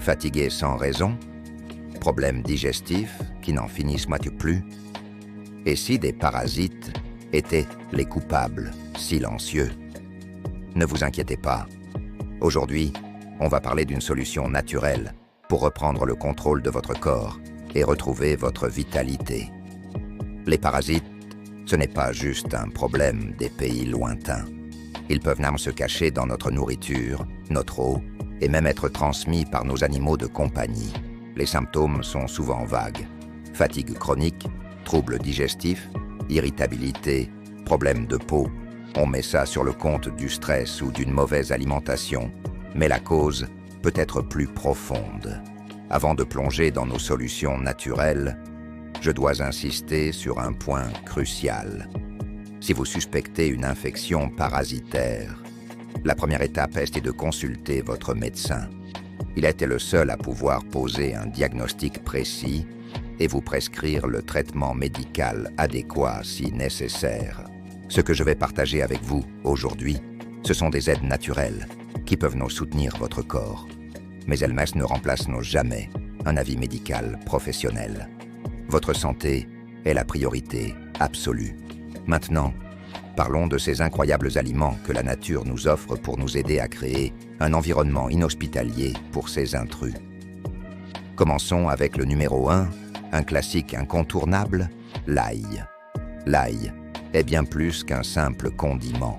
Fatigué sans raison? Problèmes digestifs qui n'en finissent plus? Et si des parasites étaient les coupables silencieux? Ne vous inquiétez pas. Aujourd'hui, on va parler d'une solution naturelle pour reprendre le contrôle de votre corps et retrouver votre vitalité. Les parasites, ce n'est pas juste un problème des pays lointains. Ils peuvent même se cacher dans notre nourriture, notre eau, et même être transmis par nos animaux de compagnie. Les symptômes sont souvent vagues. Fatigue chronique, troubles digestifs, irritabilité, problèmes de peau. On met ça sur le compte du stress ou d'une mauvaise alimentation, mais la cause peut être plus profonde. Avant de plonger dans nos solutions naturelles, je dois insister sur un point crucial. Si vous suspectez une infection parasitaire, la première étape est de consulter votre médecin. Il a été le seul à pouvoir poser un diagnostic précis et vous prescrire le traitement médical adéquat si nécessaire. Ce que je vais partager avec vous aujourd'hui, ce sont des aides naturelles qui peuvent nous soutenir votre corps. Mais elles ne remplacent jamais un avis médical professionnel. Votre santé est la priorité absolue. Maintenant, parlons de ces incroyables aliments que la nature nous offre pour nous aider à créer un environnement inhospitalier pour ces intrus. Commençons avec le numéro 1, un classique incontournable, l'ail. L'ail est bien plus qu'un simple condiment.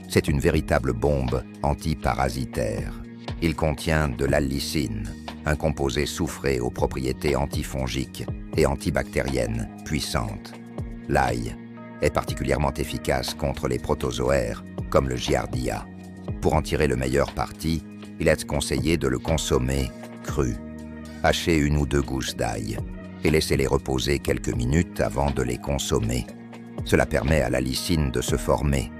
C'est une véritable bombe antiparasitaire. Il contient de l'allicine, un composé soufré aux propriétés antifongiques et antibactériennes puissantes. L'ail est particulièrement efficace contre les protozoaires, comme le giardia. Pour en tirer le meilleur parti, il est conseillé de le consommer cru. Hachez 1 ou 2 gousses d'ail et laissez-les reposer quelques minutes avant de les consommer. Cela permet à l'allicine de se former.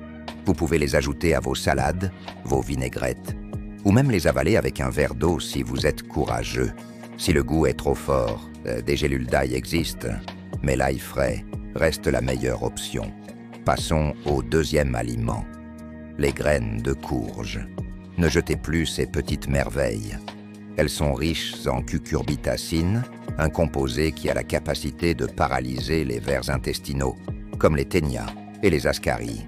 Vous pouvez les ajouter à vos salades, vos vinaigrettes, ou même les avaler avec un verre d'eau si vous êtes courageux. Si le goût est trop fort, des gélules d'ail existent, mais l'ail frais reste la meilleure option. Passons au deuxième aliment, les graines de courge. Ne jetez plus ces petites merveilles. Elles sont riches en cucurbitacine, un composé qui a la capacité de paralyser les vers intestinaux, comme les ténias et les ascaries.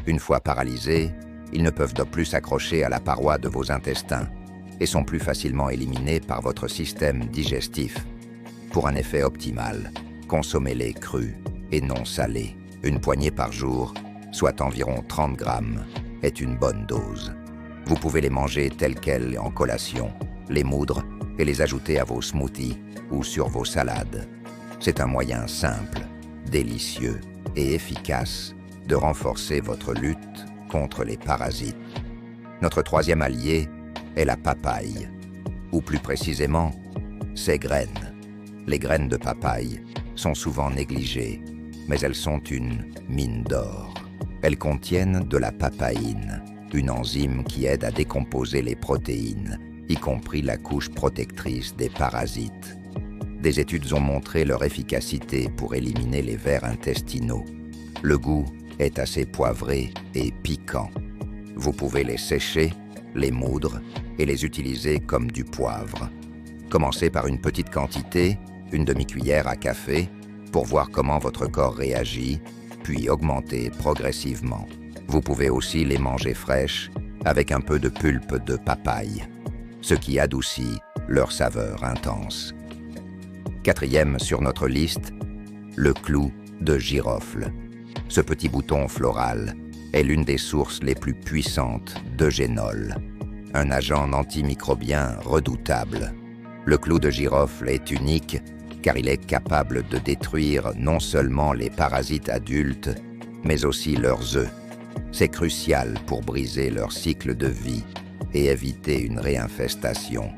Une fois paralysés, ils ne peuvent donc plus s'accrocher à la paroi de vos intestins et sont plus facilement éliminés par votre système digestif. Pour un effet optimal, consommez-les crus et non salés. Une poignée par jour, soit environ 30 grammes, est une bonne dose. Vous pouvez les manger tels quels en collation, les moudre et les ajouter à vos smoothies ou sur vos salades. C'est un moyen simple, délicieux et efficace de renforcer votre lutte contre les parasites. Notre troisième allié est la papaye, ou plus précisément, ses graines. Les graines de papaye sont souvent négligées, mais elles sont une mine d'or. Elles contiennent de la papaïne, une enzyme qui aide à décomposer les protéines, y compris la couche protectrice des parasites. Des études ont montré leur efficacité pour éliminer les vers intestinaux. Le goût est assez poivré et piquant. Vous pouvez les sécher, les moudre et les utiliser comme du poivre. Commencez par une petite quantité, 1 demi-cuillère à café, pour voir comment votre corps réagit, puis augmentez progressivement. Vous pouvez aussi les manger fraîches avec un peu de pulpe de papaye, ce qui adoucit leur saveur intense. Quatrième sur notre liste, le clou de girofle. Ce petit bouton floral est l'une des sources les plus puissantes d'eugénol, un agent antimicrobien redoutable. Le clou de girofle est unique car il est capable de détruire non seulement les parasites adultes, mais aussi leurs œufs. C'est crucial pour briser leur cycle de vie et éviter une réinfestation.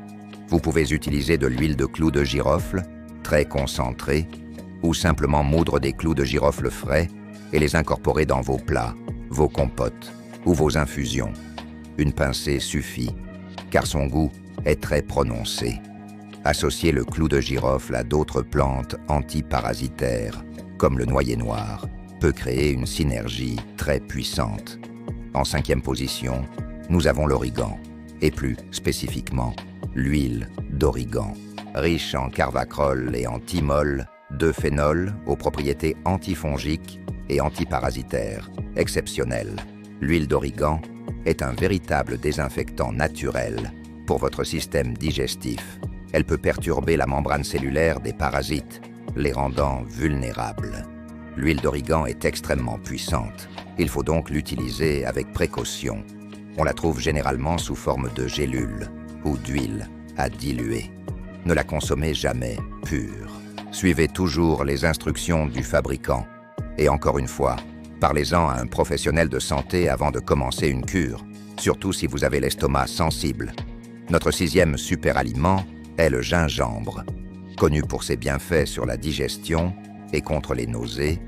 Vous pouvez utiliser de l'huile de clou de girofle, très concentrée, ou simplement moudre des clous de girofle frais et les incorporer dans vos plats, vos compotes ou vos infusions. Une pincée suffit, car son goût est très prononcé. Associer le clou de girofle à d'autres plantes antiparasitaires, comme le noyer noir, peut créer une synergie très puissante. En 5e position, nous avons l'origan, et plus spécifiquement, l'huile d'origan. Riche en carvacrol et en thymol, 2 phénols aux propriétés antifongiques et antiparasitaires exceptionnelles. L'huile d'origan est un véritable désinfectant naturel pour votre système digestif. Elle peut perturber la membrane cellulaire des parasites, les rendant vulnérables. L'huile d'origan est extrêmement puissante. Il faut donc l'utiliser avec précaution. On la trouve généralement sous forme de gélules ou d'huile à diluer. Ne la consommez jamais pure. Suivez toujours les instructions du fabricant. Et encore une fois, parlez-en à un professionnel de santé avant de commencer une cure, surtout si vous avez l'estomac sensible. Notre 6e super aliment est le gingembre. Connu pour ses bienfaits sur la digestion et contre les nausées,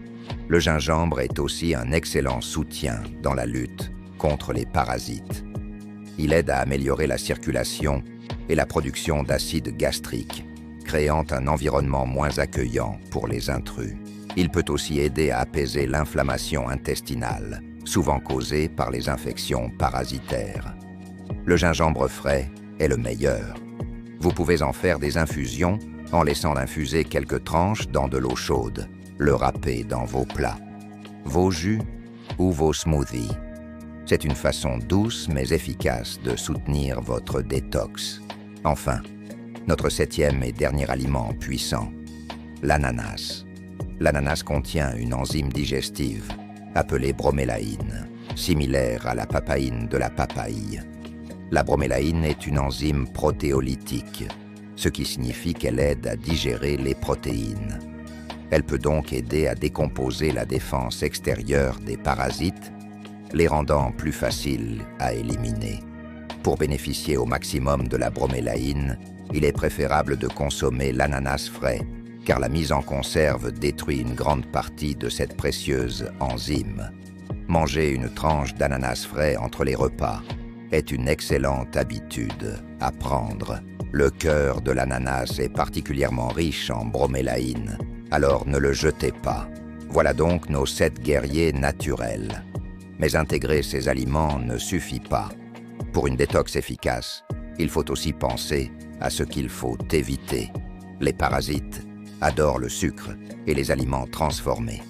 le gingembre est aussi un excellent soutien dans la lutte contre les parasites. Il aide à améliorer la circulation et la production d'acide gastrique, créant un environnement moins accueillant pour les intrus. Il peut aussi aider à apaiser l'inflammation intestinale, souvent causée par les infections parasitaires. Le gingembre frais est le meilleur. Vous pouvez en faire des infusions en laissant infuser quelques tranches dans de l'eau chaude, le râper dans vos plats, vos jus ou vos smoothies. C'est une façon douce mais efficace de soutenir votre détox. Enfin, notre 7e et dernier aliment puissant, l'ananas. L'ananas contient une enzyme digestive appelée bromélaïne, similaire à la papaïne de la papaye. La bromélaïne est une enzyme protéolytique, ce qui signifie qu'elle aide à digérer les protéines. Elle peut donc aider à décomposer la défense extérieure des parasites, les rendant plus faciles à éliminer. Pour bénéficier au maximum de la bromélaïne, il est préférable de consommer l'ananas frais, car la mise en conserve détruit une grande partie de cette précieuse enzyme. Manger une tranche d'ananas frais entre les repas est une excellente habitude à prendre. Le cœur de l'ananas est particulièrement riche en bromélaïne, alors ne le jetez pas. Voilà donc nos 7 guerriers naturels. Mais intégrer ces aliments ne suffit pas. Pour une détox efficace, il faut aussi penser à ce qu'il faut éviter. Les parasites adorent le sucre et les aliments transformés.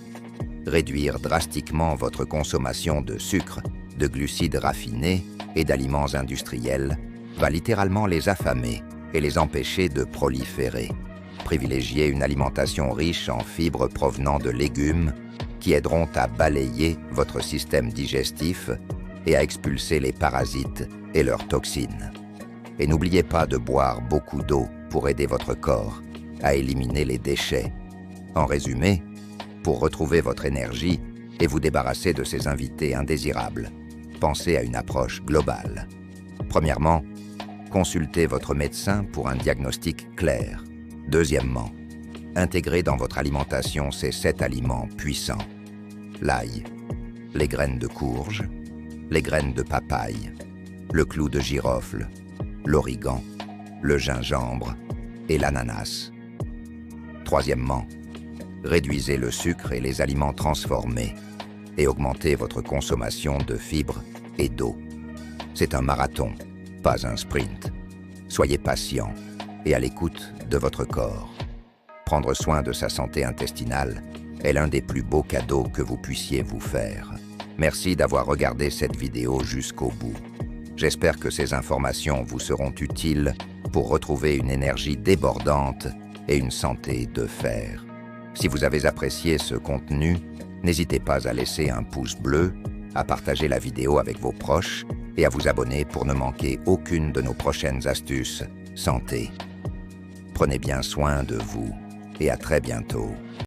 Réduire drastiquement votre consommation de sucre, de glucides raffinés et d'aliments industriels va littéralement les affamer et les empêcher de proliférer. Privilégiez une alimentation riche en fibres provenant de légumes qui aideront à balayer votre système digestif et à expulser les parasites et leurs toxines. Et n'oubliez pas de boire beaucoup d'eau pour aider votre corps à éliminer les déchets. En résumé, pour retrouver votre énergie et vous débarrasser de ces invités indésirables, pensez à une approche globale. Premièrement, consultez votre médecin pour un diagnostic clair. Deuxièmement, intégrez dans votre alimentation ces 7 aliments puissants. L'ail, les graines de courge, les graines de papaye, le clou de girofle, l'origan, le gingembre et l'ananas. Troisièmement, réduisez le sucre et les aliments transformés et augmentez votre consommation de fibres et d'eau. C'est un marathon, pas un sprint. Soyez patient et à l'écoute de votre corps. Prendre soin de sa santé intestinale est l'un des plus beaux cadeaux que vous puissiez vous faire. Merci d'avoir regardé cette vidéo jusqu'au bout. J'espère que ces informations vous seront utiles pour retrouver une énergie débordante et une santé de fer. Si vous avez apprécié ce contenu, n'hésitez pas à laisser un pouce bleu, à partager la vidéo avec vos proches et à vous abonner pour ne manquer aucune de nos prochaines astuces santé. Prenez bien soin de vous et à très bientôt.